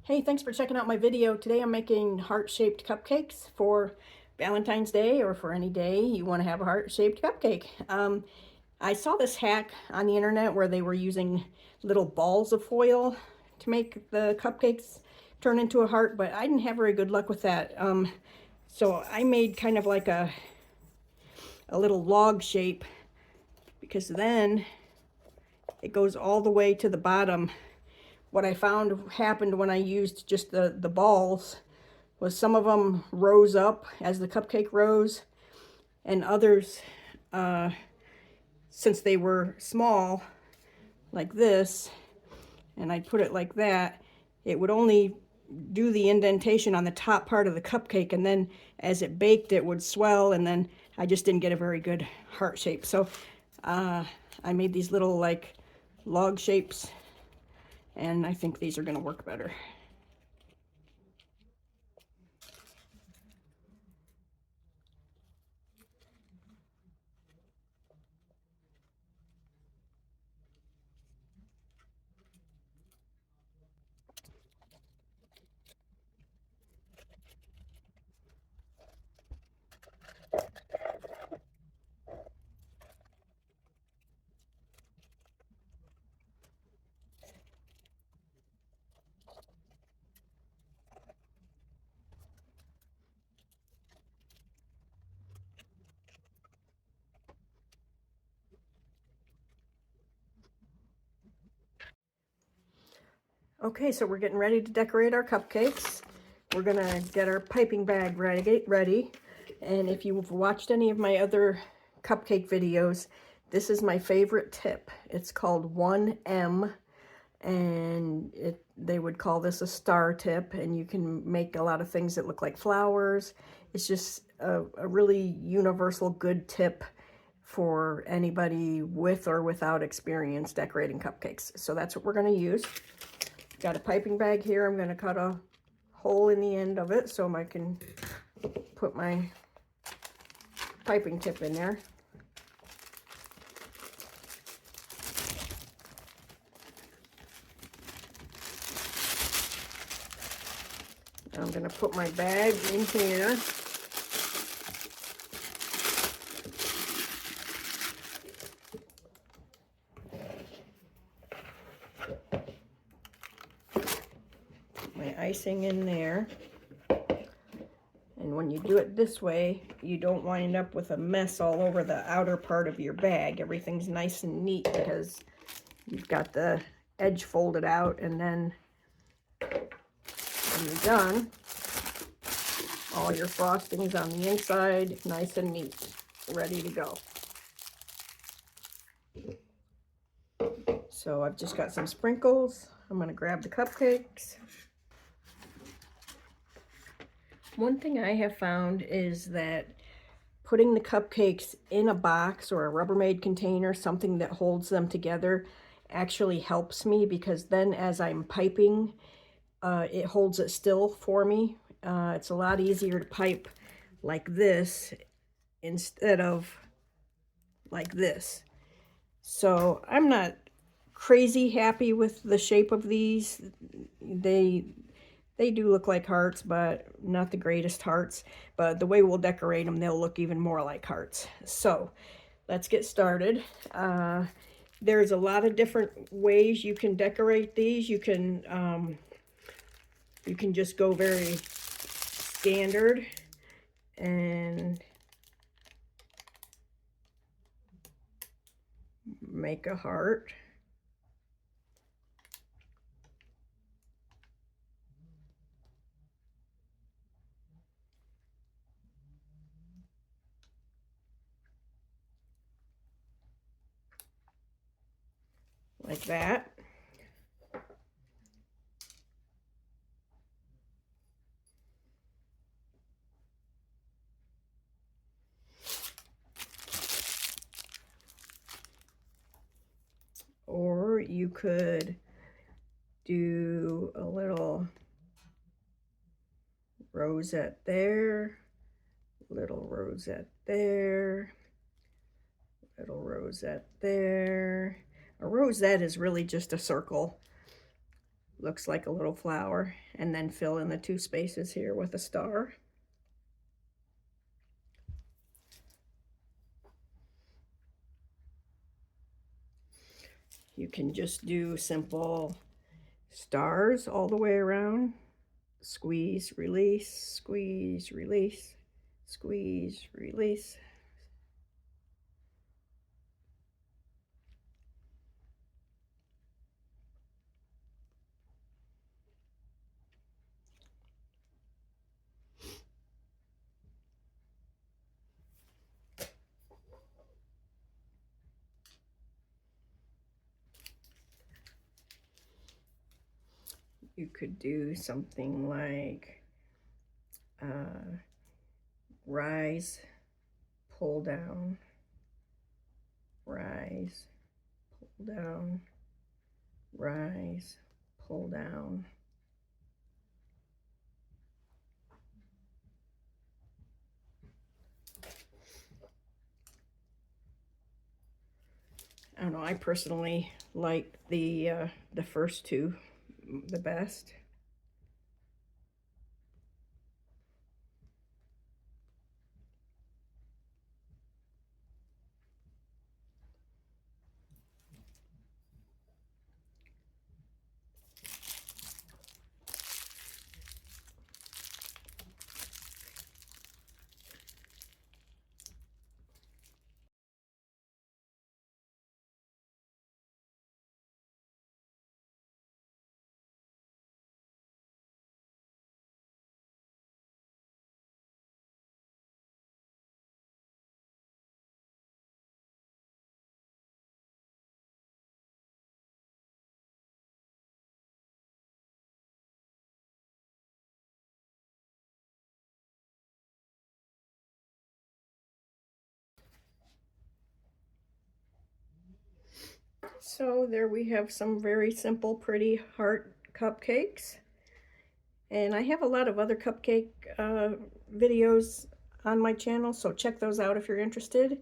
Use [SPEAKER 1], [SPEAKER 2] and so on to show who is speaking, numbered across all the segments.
[SPEAKER 1] Hey, thanks for checking out my video. Today I'm making heart-shaped cupcakes for Valentine's Day or for any day you want to have a heart-shaped cupcake. I saw this hack on the internet where they were using little balls of foil to make the cupcakes turn into a heart, but I didn't have very good luck with that. So I made kind of like a little log shape, because then it goes all the way to the bottom. What I found happened when I used just the balls was some of them rose up as the cupcake rose, and others, since they were small like this, and I put it like that, it would only do the indentation on the top part of the cupcake, and then as it baked it would swell, and then I just didn't get a very good heart shape. So I made these little like log shapes, and I think these are going to work better. Okay, so we're getting ready to decorate our cupcakes. We're gonna get our piping bag ready. And if you've watched any of my other cupcake videos, this is my favorite tip. It's called 1M, and they would call this a star tip, and you can make a lot of things that look like flowers. It's just a really universal good tip for anybody with or without experience decorating cupcakes. So that's what we're gonna use. Got a piping bag here. I'm going to cut a hole in the end of it so I can put my piping tip in there. I'm going to put my bag in here. My icing in there. And when you do it this way, you don't wind up with a mess all over the outer part of your bag. Everything's nice and neat because you've got the edge folded out, and then when you're done, all your frosting's on the inside, nice and neat, ready to go. So I've just got some sprinkles. I'm going to grab the cupcakes. One thing I have found is that putting the cupcakes in a box or a Rubbermaid container, something that holds them together, actually helps me, because then as I'm piping, it holds it still for me. It's a lot easier to pipe like this instead of like this. So I'm not crazy happy with the shape of these. They do look like hearts, but not the greatest hearts. But the way we'll decorate them, they'll look even more like hearts. So let's get started. There's a lot of different ways you can decorate these. You can just go very standard and make a heart. Like that. Or you could do a little rosette there, little rosette there, little rosette there. A rosette is really just a circle. looks like a little flower, and then fill in the 2 spaces here with a star. You can just do simple stars all the way around. Squeeze, release, squeeze, release, squeeze, release. You could do something like rise, pull down, rise, pull down, rise, pull down. I don't know, I personally like the first 2 the best. So there we have some very simple, pretty heart cupcakes. And I have a lot of other cupcake videos on my channel, so check those out if you're interested.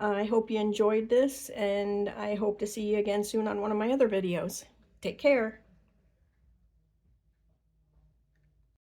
[SPEAKER 1] I hope you enjoyed this, and I hope to see you again soon on one of my other videos. Take care.